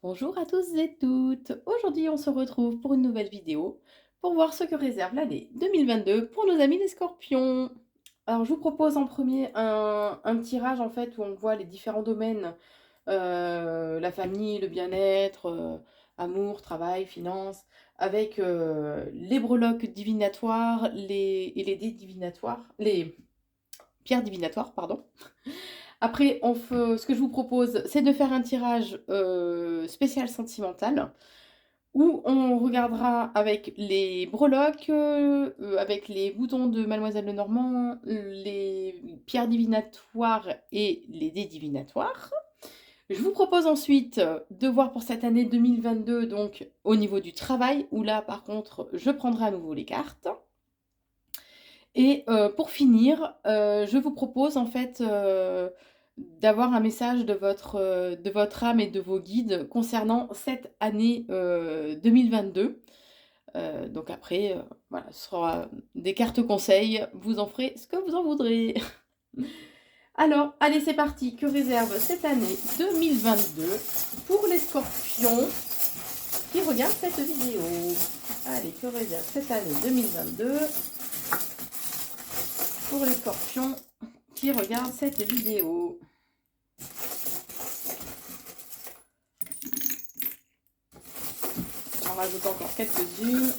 Bonjour à tous et toutes. Aujourd'hui, on se retrouve pour une nouvelle vidéo pour voir ce que réserve l'année 2022 pour nos amis les scorpions. Alors, je vous propose en premier un tirage en fait où on voit les différents domaines, la famille, le bien-être, amour, travail, finances, avec les breloques divinatoires et les dés divinatoires, les pierres divinatoires, pardon. Après, ce que je vous propose, c'est de faire un tirage spécial sentimental où on regardera avec les breloques, avec les boutons de Mademoiselle Lenormand, les pierres divinatoires et les dés divinatoires. Je vous propose ensuite de voir pour cette année 2022, donc au niveau du travail, où là par contre je prendrai à nouveau les cartes. Et pour finir, je vous propose en fait, d'avoir un message de votre âme et de vos guides concernant cette année, 2022. Donc après, voilà, ce sera des cartes conseils, vous en ferez ce que vous en voudrez. Alors, allez, c'est parti. Que réserve cette année 2022 pour les scorpions qui regardent cette vidéo? Allez, que réserve cette année 2022 pour les scorpions qui regardent cette vidéo? J'en rajoute encore quelques-unes.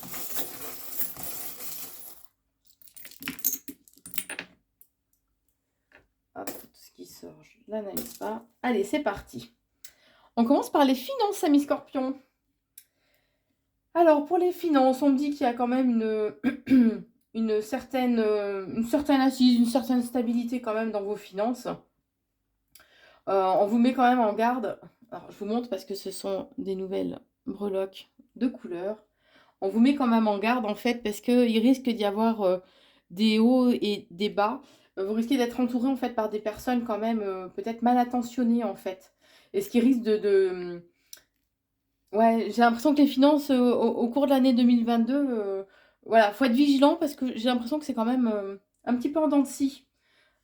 Hop, tout ce qui sort, je ne l'analyse pas. Allez, c'est parti. On commence par les finances, amis scorpions. Alors, pour les finances, on me dit qu'il y a quand même une certaine assise, une certaine stabilité quand même dans vos finances. On vous met quand même en garde. Alors, je vous montre parce que ce sont des nouvelles breloques de couleur. On vous met quand même en garde en fait parce qu'il risque d'y avoir des hauts et des bas. Vous risquez d'être entouré en fait par des personnes quand même peut-être mal attentionnées en fait. Et ce qui risque Ouais, j'ai l'impression que les finances au cours de l'année 2022, voilà, faut être vigilant parce que j'ai l'impression que c'est quand même un petit peu en dents de scie,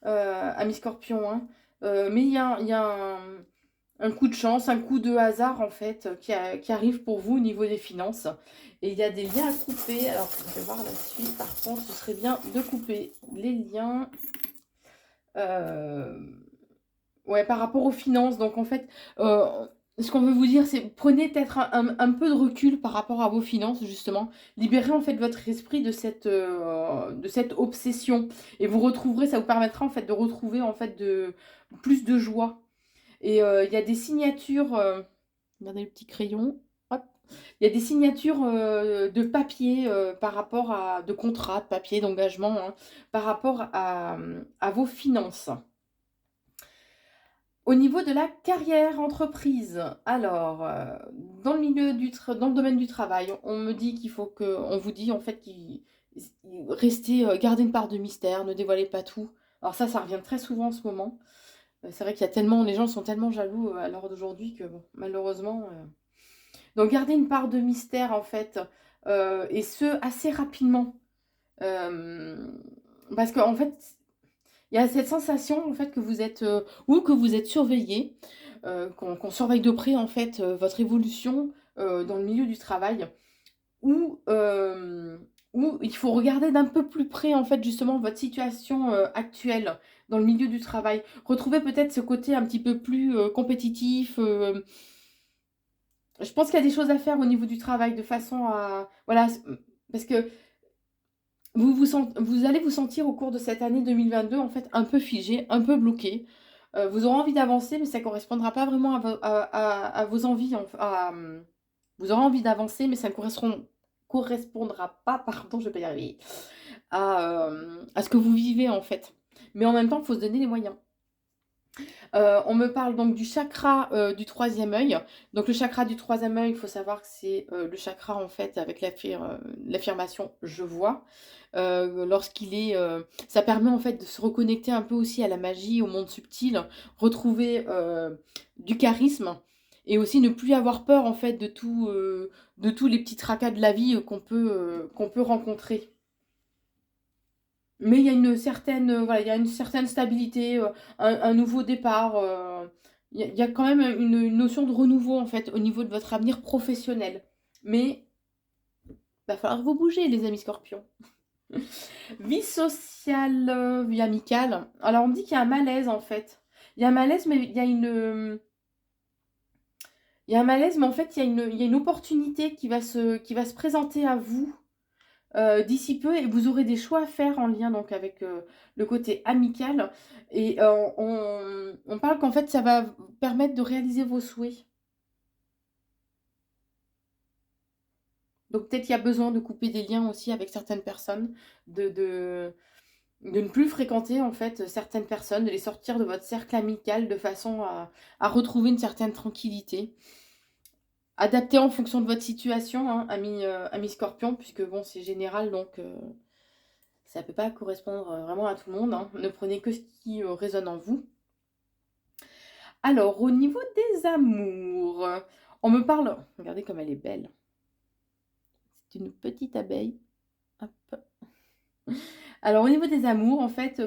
amis scorpions, hein. Mais il y a un coup de chance, un coup de hasard en fait qui arrive pour vous au niveau des finances. Et il y a des liens à couper. Alors, je vais voir la suite. Par contre, ce serait bien de couper les liens. euh, ouais, par rapport aux finances. Donc, en fait, ce qu'on veut vous dire, c'est prenez peut-être un peu de recul par rapport à vos finances, justement. Libérez en fait votre esprit de cette obsession. Et vous retrouverez, ça vous permettra en fait de retrouver en fait plus de joie. Et il y a des signatures, regardez le petit crayon, hop. Il y a des signatures de papier par rapport à, de contrats, de papier, d'engagement, hein, par rapport à vos finances. Au niveau de la carrière entreprise, alors, dans le dans le domaine du travail, on me dit qu'il faut que, on vous dit en fait qu'il restez, gardez une part de mystère, ne dévoilez pas tout. Alors ça revient très souvent en ce moment. C'est vrai qu'il y a tellement, les gens sont tellement jaloux à l'heure d'aujourd'hui que bon, malheureusement. Donc gardez une part de mystère en fait, et ce assez rapidement, Euh, parce qu'en fait, il y a cette sensation en fait que vous êtes ou que vous êtes surveillé, qu'on surveille de près en fait votre évolution dans le milieu du travail, ou où il faut regarder d'un peu plus près en fait justement votre situation actuelle dans le milieu du travail. Retrouver peut-être ce côté un petit peu plus compétitif. Je pense qu'il y a des choses à faire au niveau du travail de façon à... Voilà, parce que vous allez vous sentir au cours de cette année 2022 en fait un peu figé, un peu bloqué. Vous aurez envie d'avancer, mais ça ne correspondra pas vraiment à vos envies. Vous aurez envie d'avancer, mais ça ne correspondra pas, pardon, je vais pas y arriver, à ce que vous vivez en fait. Mais en même temps, il faut se donner les moyens. On me parle donc du chakra du troisième œil. Donc le chakra du troisième œil, il faut savoir que c'est le chakra en fait avec l'affirmation je vois. Lorsqu'il est, ça permet en fait de se reconnecter un peu aussi à la magie, au monde subtil, retrouver du charisme et aussi ne plus avoir peur en fait de tous les petits tracas de la vie qu'on peut rencontrer. Mais il y a une certaine, voilà, il y a une certaine stabilité, un nouveau départ. il y a quand même une notion de renouveau, en fait, au niveau de votre avenir professionnel. Mais il va falloir vous bouger, les amis scorpions. Vie sociale, vie amicale. Alors, on me dit qu'il y a un malaise, en fait. Il y a un malaise, mais il y a un malaise, mais en fait, il y a une opportunité qui va se présenter à vous d'ici peu et vous aurez des choix à faire en lien donc avec le côté amical. Et on parle qu'en fait, ça va vous permettre de réaliser vos souhaits. Donc peut-être qu'il y a besoin de couper des liens aussi avec certaines personnes, de ne plus fréquenter en fait certaines personnes, de les sortir de votre cercle amical de façon à retrouver une certaine tranquillité. Adapté en fonction de votre situation, hein, ami Scorpion, puisque bon, c'est général, donc ça ne peut pas correspondre vraiment à tout le monde, hein. Ne prenez que ce qui résonne en vous. Alors, au niveau des amours, on me parle... Regardez comme elle est belle. C'est une petite abeille. Hop. Alors, au niveau des amours, en fait,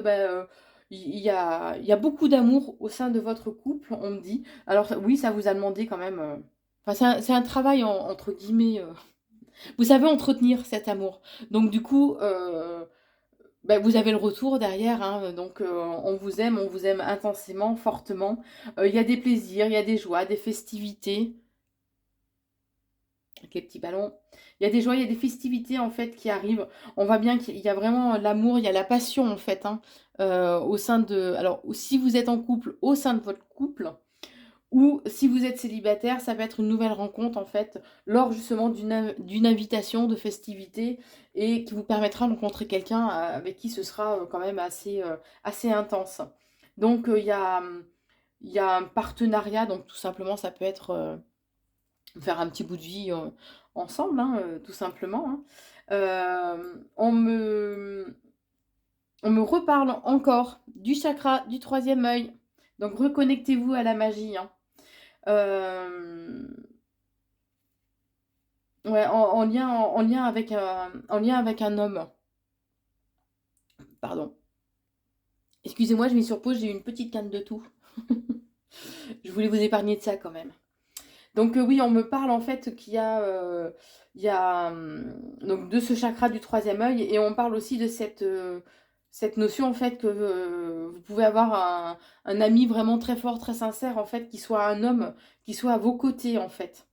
il y a beaucoup d'amour au sein de votre couple, on me dit. Alors, oui, ça vous a demandé quand même... Enfin, c'est un travail, entre guillemets... Vous savez entretenir cet amour. Donc, du coup... bah, vous avez le retour derrière, hein, donc on vous aime intensément, fortement. Il y a des plaisirs, il y a des joies, des festivités. Avec les petits ballons. Il y a des joies, il y a des festivités en fait qui arrivent. On voit bien qu'il y a vraiment l'amour, il y a la passion en fait, hein, au sein de... Alors, si vous êtes en couple, au sein de votre couple, ou si vous êtes célibataire, ça va être une nouvelle rencontre en fait, lors justement d'une invitation de festivité et qui vous permettra de rencontrer quelqu'un avec qui ce sera quand même assez intense. Donc il y a un partenariat, donc tout simplement ça peut être faire un petit bout de vie ensemble, hein, tout simplement, hein. On me reparle encore du chakra du troisième œil. Donc reconnectez-vous à la magie, hein. Euh, ouais, en lien avec un homme. Pardon. Excusez-moi, je mets sur pause, j'ai eu une petite canne de tout. Je voulais vous épargner de ça quand même. Donc oui, on me parle en fait il y a donc de ce chakra du troisième œil et on parle aussi de cette notion en fait que vous pouvez avoir un ami vraiment très fort, très sincère en fait, qui soit un homme, qui soit à vos côtés en fait.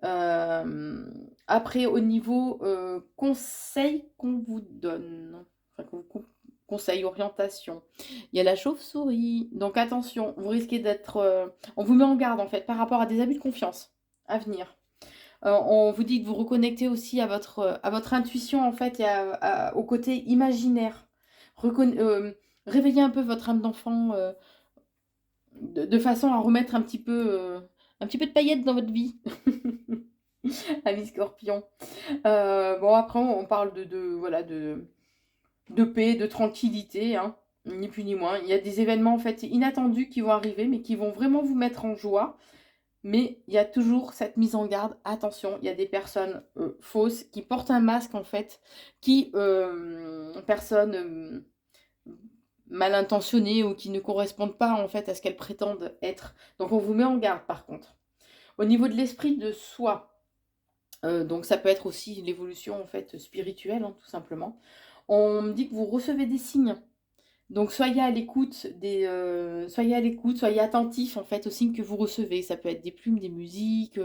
Euh, Après, au niveau conseil qu'on vous donne, enfin, conseil, orientation, il y a la chauve-souris. Donc attention, vous risquez d'être... on vous met en garde en fait par rapport à des abus de confiance à venir. On vous dit de vous reconnecter aussi à votre intuition en fait et au côté imaginaire. Réveiller un peu votre âme d'enfant de façon à remettre un petit peu de paillettes dans votre vie. Ami Scorpion. Bon, après, on parle voilà, de paix, de tranquillité, hein, ni plus ni moins. Il y a des événements, en fait, inattendus qui vont arriver, mais qui vont vraiment vous mettre en joie. Mais il y a toujours cette mise en garde. Attention, il y a des personnes fausses qui portent un masque, en fait, personnes mal intentionnées ou qui ne correspondent pas, en fait, à ce qu'elles prétendent être. Donc, on vous met en garde, par contre. Au niveau de l'esprit de soi, donc ça peut être aussi l'évolution en fait spirituelle, hein, tout simplement. On me dit que vous recevez des signes. Donc soyez à l'écoute soyez à l'écoute, soyez attentif en fait aux signes que vous recevez. Ça peut être des plumes, des musiques,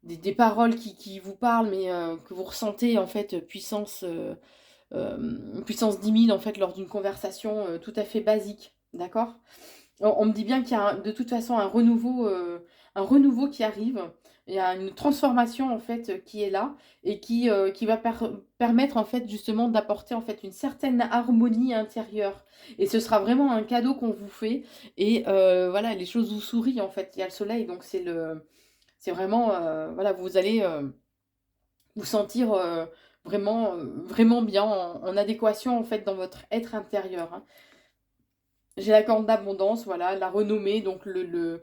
des paroles qui vous parlent, mais que vous ressentez en fait puissance 10 000 en fait lors d'une conversation tout à fait basique. D'accord? On me dit bien qu'il y a de toute façon un renouveau qui arrive. Il y a une transformation en fait qui est là et qui va permettre en fait justement d'apporter en fait une certaine harmonie intérieure. Et ce sera vraiment un cadeau qu'on vous fait. Et voilà, les choses vous sourient en fait. Il y a le soleil, donc c'est vraiment voilà, vous allez vous sentir vraiment bien en adéquation en fait dans votre être intérieur, hein. J'ai la corne d'abondance, voilà, la renommée, donc les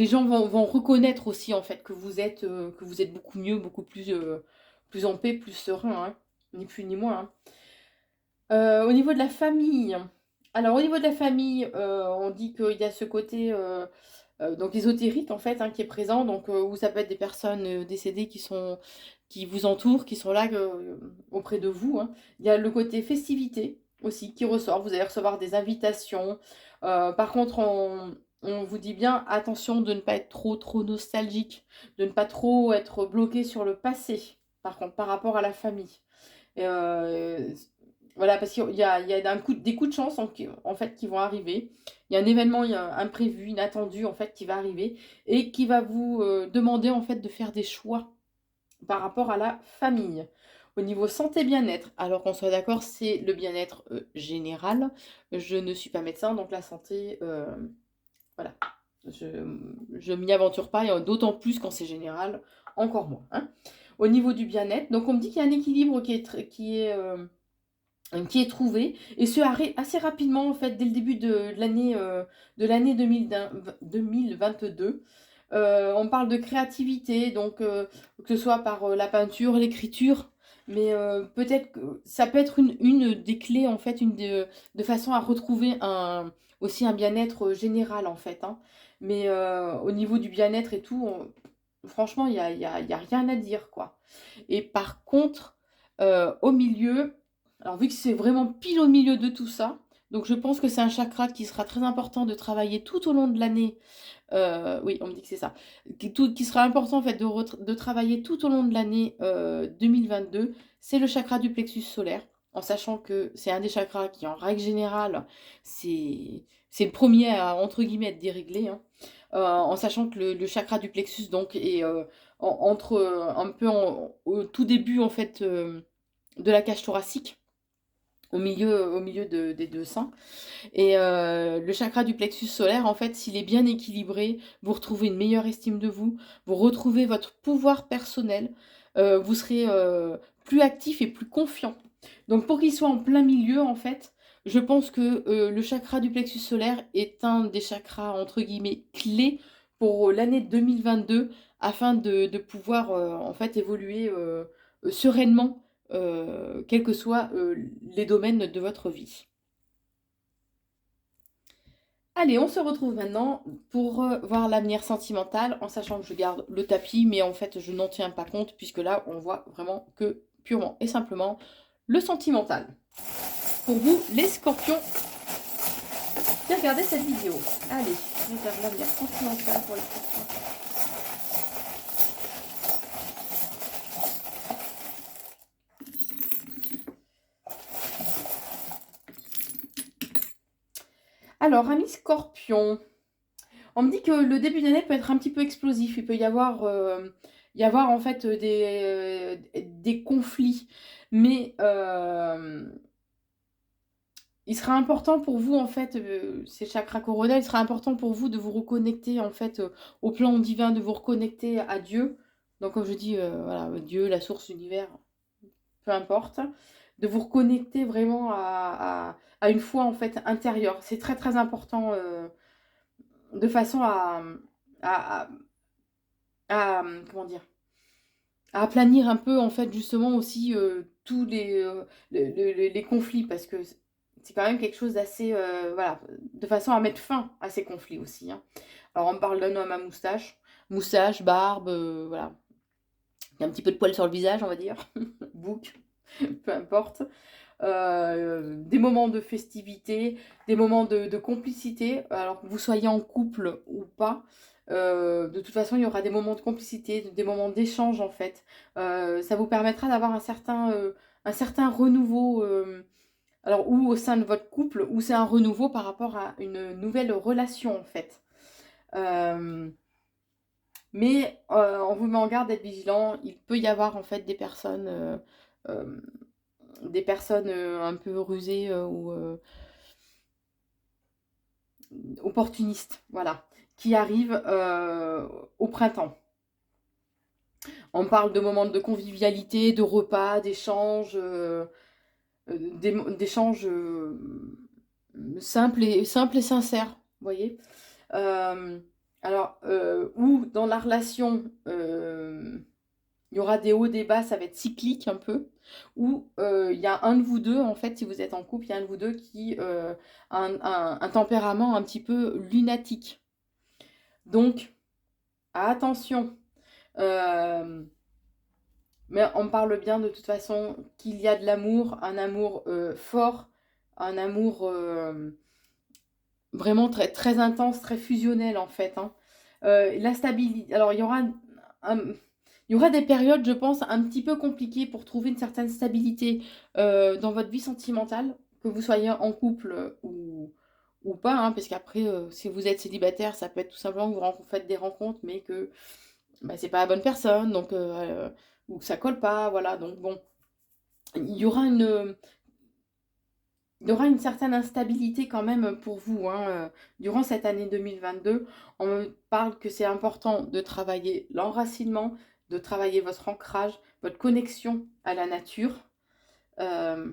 gens vont reconnaître aussi en fait que vous êtes beaucoup mieux, beaucoup plus en paix, plus serein, hein, ni plus ni moins, hein. Au niveau de la famille, Alors au niveau de la famille, on dit qu'il y a ce côté, donc ésotérique en fait, hein, qui est présent, donc où ça peut être des personnes, décédées qui vous entourent, qui sont là, auprès de vous, hein. Il y a le côté festivité aussi qui ressort. Vous allez recevoir des invitations. Par contre, on vous dit bien attention de ne pas être trop nostalgique, de ne pas trop être bloqué sur le passé, par contre, par rapport à la famille. Et voilà, parce qu'il y a des coups de chance en fait qui vont arriver. Il y a un événement imprévu, inattendu en fait qui va arriver et qui va vous demander en fait de faire des choix par rapport à la famille. Au niveau santé bien-être, alors qu'on soit d'accord, c'est le bien-être général. Je ne suis pas médecin, donc la santé, voilà, je m'y aventure pas, et d'autant plus quand c'est général, encore moins, hein. Au niveau du bien-être, donc on me dit qu'il y a un équilibre qui est trouvé, et ce assez rapidement en fait dès le début de l'année 2022. On parle de créativité, donc que ce soit par la peinture, l'écriture, mais peut-être que ça peut être une des clés en fait, de façon à retrouver aussi un bien-être général en fait, hein. Mais au niveau du bien-être et tout, franchement, il y a rien à dire quoi. Et par contre, au milieu, alors vu que c'est vraiment pile au milieu de tout ça, donc je pense que c'est un chakra qui sera très important de travailler tout au long de l'année. Oui, on me dit que c'est ça. Qui sera important en fait de travailler tout au long de l'année 2022, c'est le chakra du plexus solaire, en sachant que c'est un des chakras qui, en règle générale, c'est le premier à, entre guillemets, être déréglé, hein. En sachant que le chakra du plexus donc est entre un peu au tout début en fait de la cage thoracique, au milieu des deux seins. Et le chakra du plexus solaire, en fait, s'il est bien équilibré, vous retrouvez une meilleure estime de vous, vous retrouvez votre pouvoir personnel, vous serez plus actif et plus confiant. Donc pour qu'il soit en plein milieu, en fait, je pense que le chakra du plexus solaire est un des chakras, entre guillemets, clés pour l'année 2022, afin de pouvoir, en fait, évoluer sereinement, quels que soient les domaines de votre vie. Allez, on se retrouve maintenant pour voir l'avenir sentimental, en sachant que je garde le tapis, mais en fait je n'en tiens pas compte, puisque là on voit vraiment que purement et simplement le sentimental. Pour vous, les scorpions qui regardez cette vidéo. Allez, je regarde l'avenir sentimental pour les scorpions. Alors, amis scorpions, on me dit que le début d'année peut être un petit peu explosif. Il peut y avoir en fait des conflits. Mais il sera important pour vous, en fait, ces chakras coronaux, il sera important pour vous de vous reconnecter, en fait, au plan divin, de vous reconnecter à Dieu. Donc, comme je dis, voilà, Dieu, la source, l'univers, peu importe. De vous reconnecter vraiment à une foi, en fait, intérieure. C'est très, très important, de façon à, comment dire, à aplanir un peu, en fait, justement, aussi tous les conflits, parce que c'est quand même quelque chose d'assez, voilà, de façon à mettre fin à ces conflits aussi, hein. Alors, on parle d'un homme à moustache, barbe, voilà. Il y a un petit peu de poil sur le visage, on va dire, bouc, peu importe. Des moments de festivité, des moments de complicité, alors que vous soyez en couple ou pas. De toute façon, il y aura des moments de complicité, des moments d'échange en fait. Ça vous permettra d'avoir un certain renouveau, alors ou au sein de votre couple, ou c'est un renouveau par rapport à une nouvelle relation en fait. Euh, mais on vous met en garde d'être vigilant. Il peut y avoir en fait euh, des personnes un peu rusées ou opportunistes, voilà, qui arrivent au printemps. On parle de moments de convivialité, de repas, d'échanges, d'échanges simples et sincères, vous voyez. Alors, ou dans la relation, il y aura des hauts, des bas, ça va être cyclique un peu. Ou il y a un de vous deux, en fait, si vous êtes en couple, il y a un de vous deux qui a un tempérament un petit peu lunatique. Donc, attention. Euh, mais on parle bien de toute façon qu'il y a de l'amour, un amour fort, un amour vraiment très, très intense, très fusionnel en fait, hein. La stabilité. Alors un- il y aura des périodes, je pense, un petit peu compliquées pour trouver une certaine stabilité dans votre vie sentimentale, que vous soyez en couple ou pas, hein, parce qu'après, si vous êtes célibataire, ça peut être tout simplement que vous faites des rencontres, mais que bah, c'est pas la bonne personne, donc ou que ça colle pas, voilà. Donc bon, il y aura il y aura une certaine instabilité quand même pour vous, hein, durant cette année 2022. On me parle que c'est important de travailler l'enracinement, de travailler votre ancrage, votre connexion à la nature. Euh,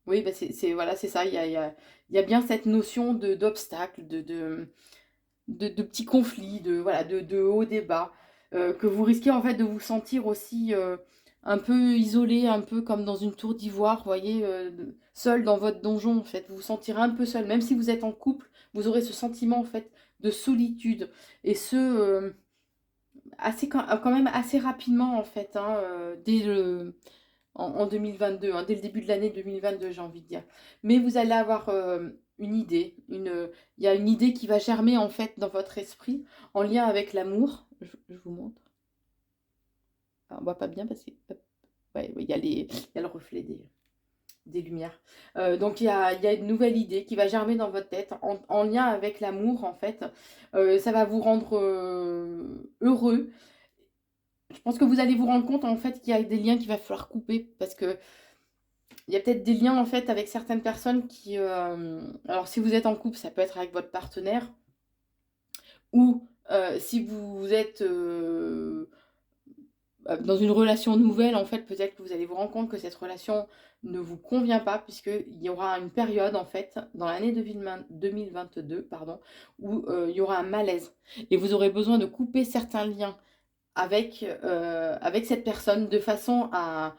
oui, bah voilà, c'est ça. Il y a bien cette notion d'obstacle, de petits conflits, voilà, de hauts débats, que vous risquez en fait de vous sentir aussi un peu isolé, un peu comme dans une tour d'ivoire, vous voyez, seul dans votre donjon en fait. Vous vous sentirez un peu seul, même si vous êtes en couple, vous aurez ce sentiment en fait de solitude et quand même assez rapidement en fait, hein, en 2022, hein, dès le début de l'année 2022, j'ai envie de dire. Mais vous allez avoir une idée, il y a une idée qui va germer en fait dans votre esprit en lien avec l'amour. Je vous montre. Alors, on voit pas bien parce que ouais, ouais, il y a le reflet des lumières. Donc il y a une nouvelle idée qui va germer dans votre tête en lien avec l'amour en fait. Ça va vous rendre heureux. Je pense que vous allez vous rendre compte en fait qu'il y a des liens qu'il va falloir couper parce que il y a peut-être des liens en fait avec certaines personnes qui... alors si vous êtes en couple, ça peut être avec votre partenaire. Ou si vous êtes dans une relation nouvelle, en fait, peut-être que vous allez vous rendre compte que cette relation ne vous convient pas, puisqu'il y aura une période, en fait, dans l'année 2022, pardon, où il y aura un malaise. Et vous aurez besoin de couper certains liens avec cette personne de façon à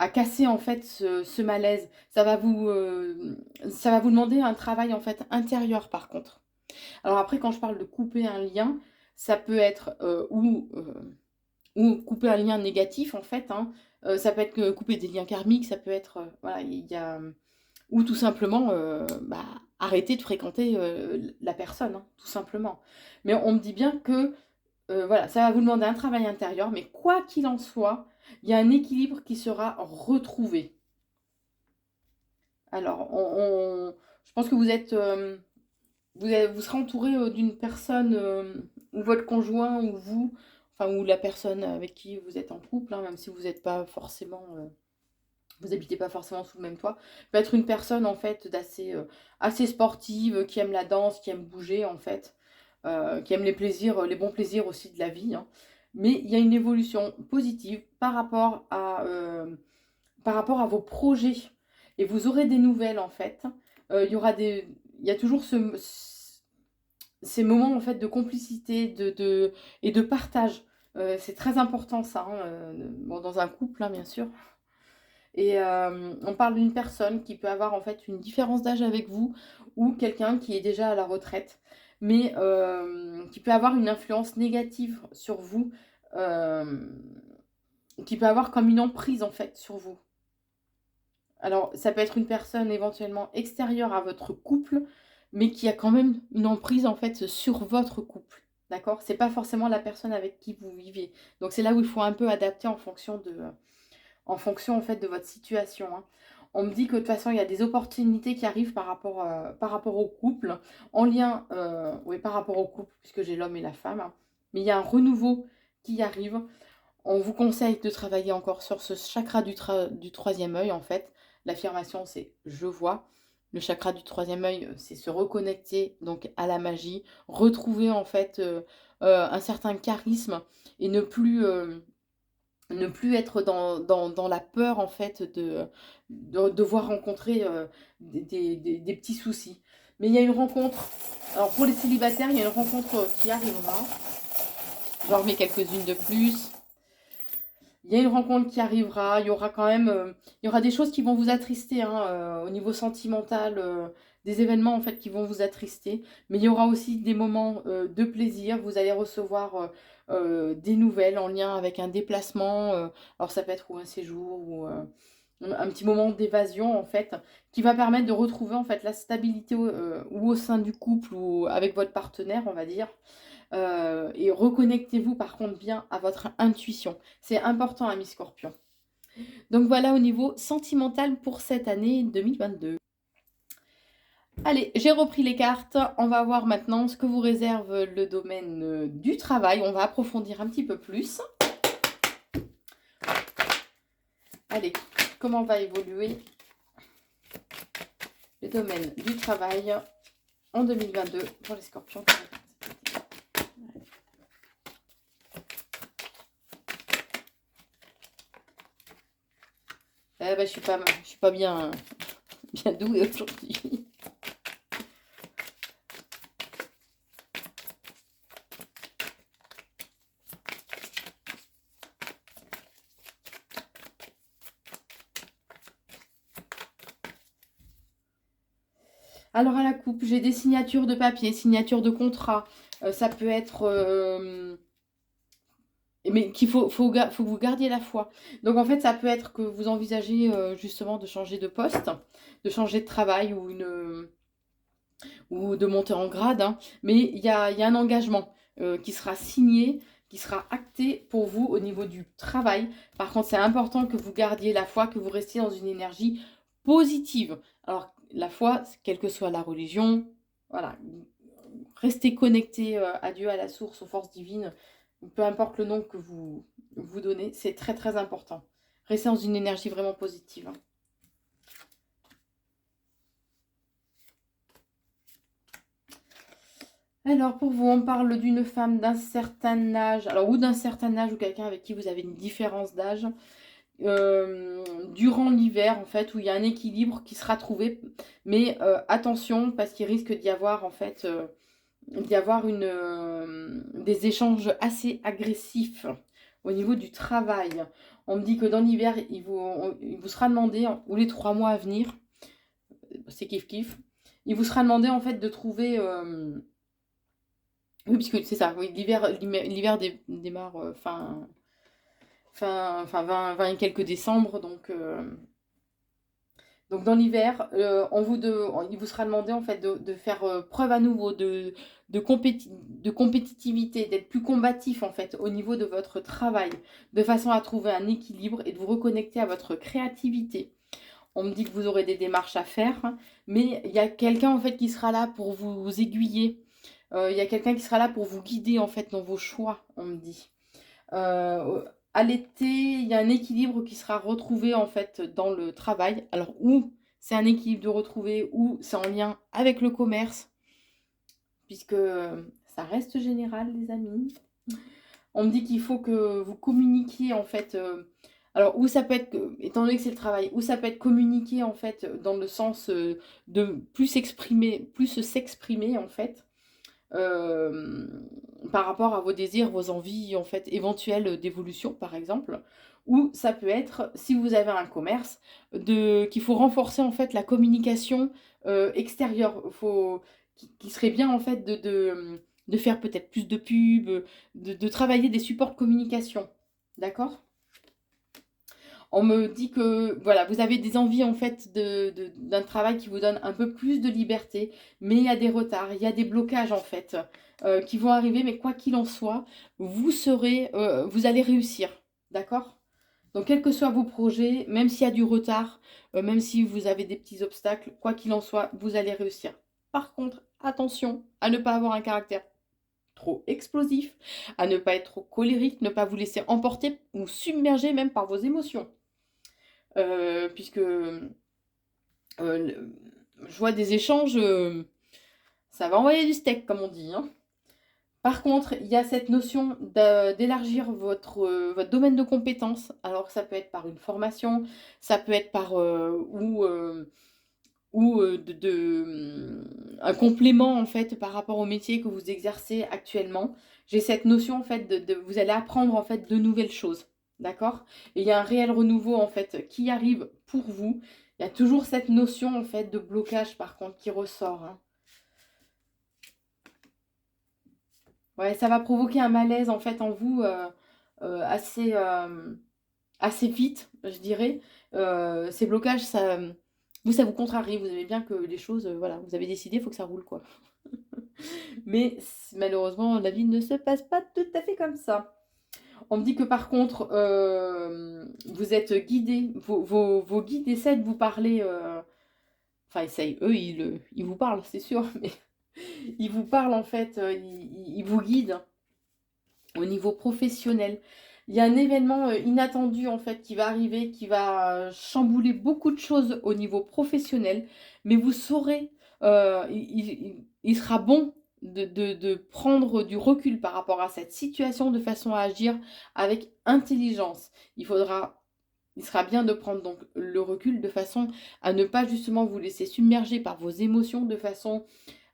casser en fait ce malaise. Ça va vous demander un travail en fait intérieur par contre. Alors après, quand je parle de couper un lien, ça peut être ou couper un lien négatif en fait, hein. Ça peut être que couper des liens karmiques, ça peut être voilà, il y a ou tout simplement bah, arrêter de fréquenter la personne, hein, tout simplement. Mais on me dit bien que voilà, ça va vous demander un travail intérieur, mais quoi qu'il en soit, il y a un équilibre qui sera retrouvé. Alors, je pense que vous serez entouré d'une personne, ou votre conjoint, ou vous, enfin, ou la personne avec qui vous êtes en couple, hein, même si vous n'êtes pas forcément, vous habitez pas forcément sous le même toit, peut être une personne en fait assez sportive, qui aime la danse, qui aime bouger en fait, qui aime les plaisirs, les bons plaisirs aussi de la vie, hein. Mais il y a une évolution positive par rapport à vos projets. Et vous aurez des nouvelles en fait. Il y a toujours ces moments en fait de complicité et de partage. C'est très important ça, hein, bon, dans un couple, hein, bien sûr. Et on parle d'une personne qui peut avoir en fait une différence d'âge avec vous ou quelqu'un qui est déjà à la retraite, mais qui peut avoir une influence négative sur vous, euh, qui peut avoir comme une emprise en fait sur vous. Alors ça peut être une personne éventuellement extérieure à votre couple, mais qui a quand même une emprise en fait sur votre couple. D'accord? C'est pas forcément la personne avec qui vous vivez. Donc c'est là où il faut un peu adapter en fonction en fait de votre situation, hein. On me dit que de toute façon il y a des opportunités qui arrivent par rapport au couple, en lien, oui, par rapport au couple, puisque j'ai l'homme et la femme, hein. Mais il y a un renouveau qui arrive. On vous conseille de travailler encore sur ce chakra du troisième œil en fait. L'affirmation c'est je vois. Le chakra du troisième œil, c'est se reconnecter donc à la magie, retrouver en fait un certain charisme et ne plus être dans la peur en fait de devoir rencontrer des petits soucis. Mais il y a une rencontre, alors pour les célibataires, il y a une rencontre qui arrivera. J'en remets quelques-unes de plus. il y a une rencontre qui arrivera, il y aura quand même, il y aura des choses qui vont vous attrister, hein, au niveau sentimental, des événements en fait qui vont vous attrister, mais il y aura aussi des moments de plaisir. Vous allez recevoir des nouvelles en lien avec un déplacement, alors ça peut être ou un séjour ou un petit moment d'évasion en fait, qui va permettre de retrouver en fait la stabilité ou au sein du couple ou avec votre partenaire, on va dire. Et reconnectez-vous par contre bien à votre intuition. C'est important, ami Scorpion. Donc voilà au niveau sentimental pour cette année 2022. Allez, j'ai repris les cartes. On va voir maintenant ce que vous réserve le domaine du travail. On va approfondir un petit peu plus. Allez, comment va évoluer le domaine du travail en 2022 pour les Scorpions? Eh ben, je suis pas bien douée aujourd'hui. Alors à la coupe, j'ai des signatures de papier, signatures de contrat. Ça peut être... mais faut que vous gardiez la foi. Donc en fait, ça peut être que vous envisagez justement de changer de poste, de changer de travail ou de monter en grade, hein. Mais il y a un engagement qui sera signé, qui sera acté pour vous au niveau du travail. Par contre, c'est important que vous gardiez la foi, que vous restiez dans une énergie positive. Alors, la foi, quelle que soit la religion, voilà, restez connecté à Dieu, à la source, aux forces divines, peu importe le nom que vous vous donnez, c'est très très important. Restez dans une énergie vraiment positive, hein. Alors, pour vous, on parle d'une femme d'un certain âge, alors ou d'un certain âge ou quelqu'un avec qui vous avez une différence d'âge, durant l'hiver, en fait, où il y a un équilibre qui sera trouvé. Mais attention, parce qu'il risque d'y avoir, en fait, des échanges assez agressifs au niveau du travail. On me dit que dans l'hiver, il vous sera demandé, ou les 3 mois à venir, c'est kiff kiff, il vous sera demandé, en fait, de trouver... oui, puisque c'est ça, oui, l'hiver démarre fin 20 et quelques décembre, donc dans l'hiver, il vous sera demandé en fait de faire preuve à nouveau de compétitivité, d'être plus combatif en fait au niveau de votre travail, de façon à trouver un équilibre et de vous reconnecter à votre créativité. On me dit que vous aurez des démarches à faire, hein, mais il y a quelqu'un en fait qui sera là pour vous aiguiller. Il y a quelqu'un qui sera là pour vous guider en fait dans vos choix, on me dit. À l'été, il y a un équilibre qui sera retrouvé en fait dans le travail. Alors, ou c'est un équilibre de retrouver, ou c'est en lien avec le commerce, puisque ça reste général, les amis. On me dit qu'il faut que vous communiquiez en fait. Alors, ou ça peut être, étant donné que c'est le travail, ou ça peut être communiqué en fait dans le sens de plus s'exprimer en fait. euh, Par rapport à vos désirs, vos envies en fait éventuelles d'évolution par exemple, ou ça peut être si vous avez un commerce qu'il faut renforcer en fait la communication extérieure, qui serait bien en fait de faire peut-être plus de pubs, de travailler des supports de communication, d'accord? On me dit que voilà, vous avez des envies en fait d'un travail qui vous donne un peu plus de liberté, mais il y a des retards, il y a des blocages en fait qui vont arriver, mais quoi qu'il en soit, vous allez réussir, d'accord? Donc quels que soient vos projets, même s'il y a du retard, même si vous avez des petits obstacles, quoi qu'il en soit, vous allez réussir. Par contre, attention à ne pas avoir un caractère trop explosif, à ne pas être trop colérique, ne pas vous laisser emporter ou submerger même par vos émotions. Puisque je vois des échanges, ça va envoyer du steak, comme on dit, hein. Par contre, il y a cette notion d'élargir votre domaine de compétences. Alors, ça peut être par une formation, ça peut être par un complément en fait par rapport au métier que vous exercez actuellement. J'ai cette notion en fait vous allez apprendre en fait de nouvelles choses. d'accord? Et il y a un réel renouveau, en fait, qui arrive pour vous. Il y a toujours cette notion, en fait, de blocage, par contre, qui ressort, hein. Ouais, ça va provoquer un malaise, en fait, en vous, assez, assez vite, je dirais. Ces blocages, ça, vous, ça vous contrarie. Vous aimez bien que les choses, voilà, vous avez décidé, il faut que ça roule, quoi. Mais malheureusement, la vie ne se passe pas tout à fait comme ça. On me dit que par contre, vous êtes guidé, vos guides essaient de vous parler, enfin essayent, eux ils vous parlent, c'est sûr, mais ils vous parlent en fait, ils vous guident au niveau professionnel. Il y a un événement inattendu en fait qui va arriver, qui va chambouler beaucoup de choses au niveau professionnel, mais vous saurez, il sera bon de prendre du recul par rapport à cette situation de façon à agir avec intelligence. Il sera bien de prendre donc le recul de façon à ne pas justement vous laisser submerger par vos émotions, de façon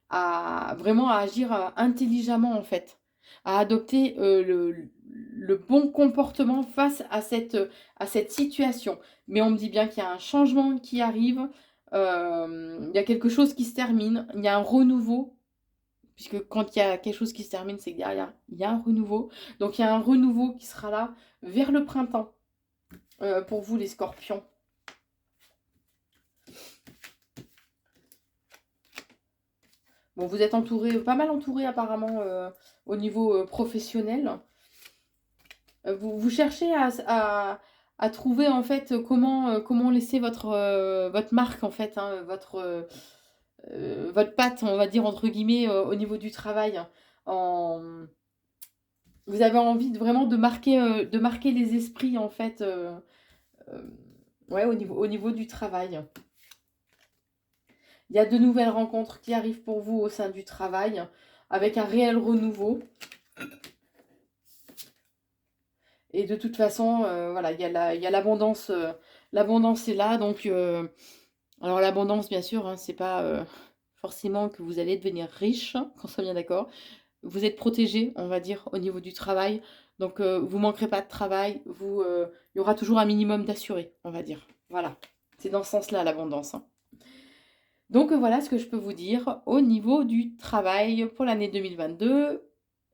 à vraiment à agir intelligemment en fait, à adopter le bon comportement face à cette situation. Mais on me dit bien qu'il y a un changement qui arrive, il y a quelque chose qui se termine, il y a un renouveau, puisque quand il y a quelque chose qui se termine, c'est que derrière, il y a un renouveau. Donc il y a un renouveau qui sera là vers le printemps pour vous les scorpions. Bon, vous êtes entouré, pas mal entouré apparemment au niveau professionnel. Vous cherchez à trouver en fait comment laisser votre marque en fait, hein, votre patte, on va dire entre guillemets, au niveau du travail. En... Vous avez envie vraiment de marquer les esprits en fait, euh, ouais, au niveau du travail. Il y a de nouvelles rencontres qui arrivent pour vous au sein du travail, avec un réel renouveau. Et de toute façon, voilà, il y a l'abondance. L'abondance est là. Donc, alors l'abondance, bien sûr, hein, c'est pas forcément que vous allez devenir riche, hein, qu'on soit bien d'accord. Vous êtes protégé, on va dire, au niveau du travail. Donc, vous manquerez pas de travail. Il y aura toujours un minimum d'assuré, on va dire. Voilà. C'est dans ce sens-là, l'abondance, hein. Donc, voilà ce que je peux vous dire au niveau du travail pour l'année 2022,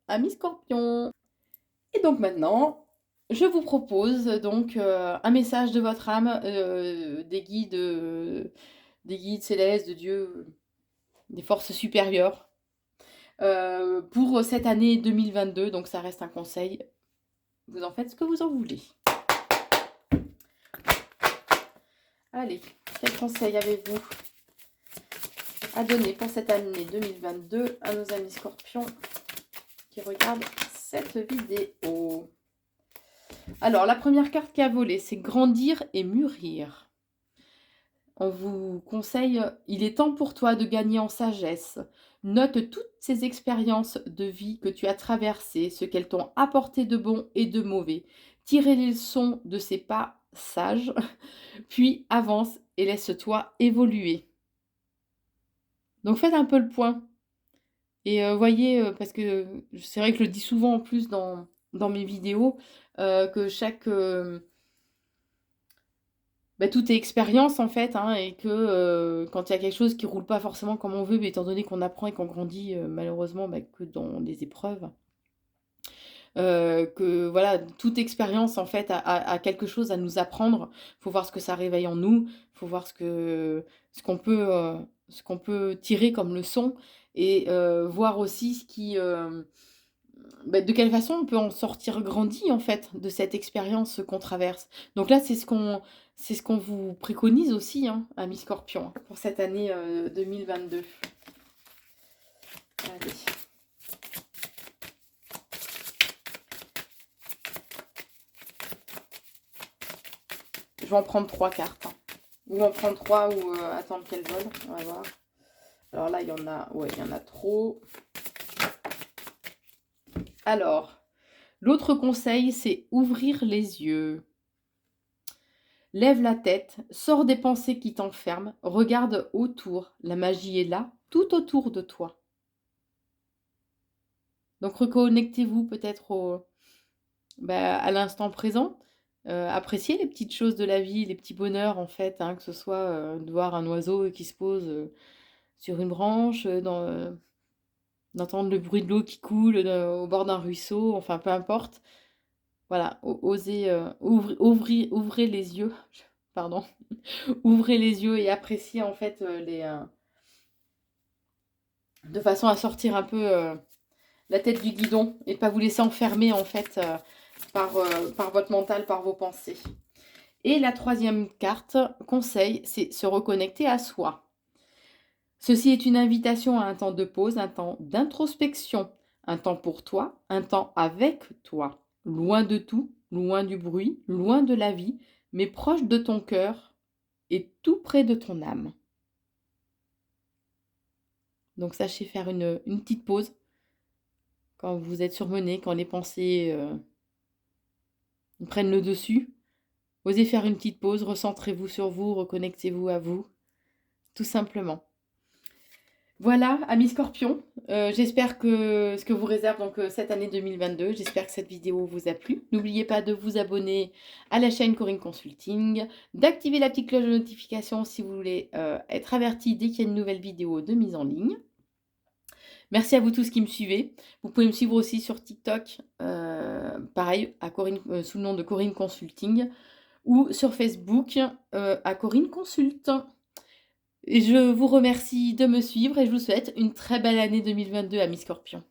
amis Scorpion. Et donc maintenant, je vous propose donc un message de votre âme, des guides célestes, de Dieu, des forces supérieures, pour cette année 2022. Donc ça reste un conseil. Vous en faites ce que vous en voulez. Allez, quel conseil avez-vous à donner pour cette année 2022 à nos amis scorpions qui regardent cette vidéo? Alors, la première carte qui a volé, c'est grandir et mûrir. On vous conseille, il est temps pour toi de gagner en sagesse. Note toutes ces expériences de vie que tu as traversées, ce qu'elles t'ont apporté de bon et de mauvais. Tirez les leçons de ces pas sages, puis avance et laisse-toi évoluer. Donc faites un peu le point. Et voyez, parce que c'est vrai que je le dis souvent en plus dans mes vidéos, que tout est expérience en fait, hein, et que quand il y a quelque chose qui roule pas forcément comme on veut, mais étant donné qu'on apprend et qu'on grandit malheureusement que dans des épreuves, que voilà, toute expérience en fait a quelque chose à nous apprendre. Faut voir ce que ça réveille en nous, faut voir ce qu'on peut tirer comme leçon et voir aussi de quelle façon on peut en sortir grandi en fait de cette expérience qu'on traverse. Donc là, c'est ce qu'on vous préconise aussi, hein, amis Scorpion, hein, pour cette année 2022. Allez. Je vais en prendre 3 cartes, hein. Ou en prendre 3 ou attendre qu'elles volent. On va voir. Alors là, il y en a, ouais, il y en a trop. Alors, l'autre conseil, c'est ouvrir les yeux. Lève la tête, sors des pensées qui t'enferment, regarde autour. La magie est là, tout autour de toi. Donc reconnectez-vous peut-être à l'instant présent. apprécier les petites choses de la vie, les petits bonheurs en fait, hein, que ce soit, de voir un oiseau qui se pose, sur une branche, d'entendre le bruit de l'eau qui coule, au bord d'un ruisseau, enfin peu importe. Voilà, oser, ouvrez les yeux, pardon, ouvrez les yeux et appréciez en fait, de façon à sortir un peu, la tête du guidon et pas vous laisser enfermer en fait, par votre mental, par vos pensées. Et la troisième carte, conseil, c'est se reconnecter à soi. Ceci est une invitation à un temps de pause, un temps d'introspection, un temps pour toi, un temps avec toi, loin de tout, loin du bruit, loin de la vie, mais proche de ton cœur et tout près de ton âme. Donc sachez faire une petite pause quand vous êtes surmené, quand les pensées prennent le dessus. Osez faire une petite pause, recentrez-vous sur vous, reconnectez-vous à vous, tout simplement. Voilà, amis Scorpions, j'espère que ce que vous réserve donc cette année 2022, j'espère que cette vidéo vous a plu. N'oubliez pas de vous abonner à la chaîne Corinne Consulting, d'activer la petite cloche de notification si vous voulez être averti dès qu'il y a une nouvelle vidéo de mise en ligne. Merci à vous tous qui me suivez. Vous pouvez me suivre aussi sur TikTok, pareil, sous le nom de Corinne Consulting, ou sur Facebook à Corinne Consulte. Et je vous remercie de me suivre et je vous souhaite une très belle année 2022, amis Scorpions.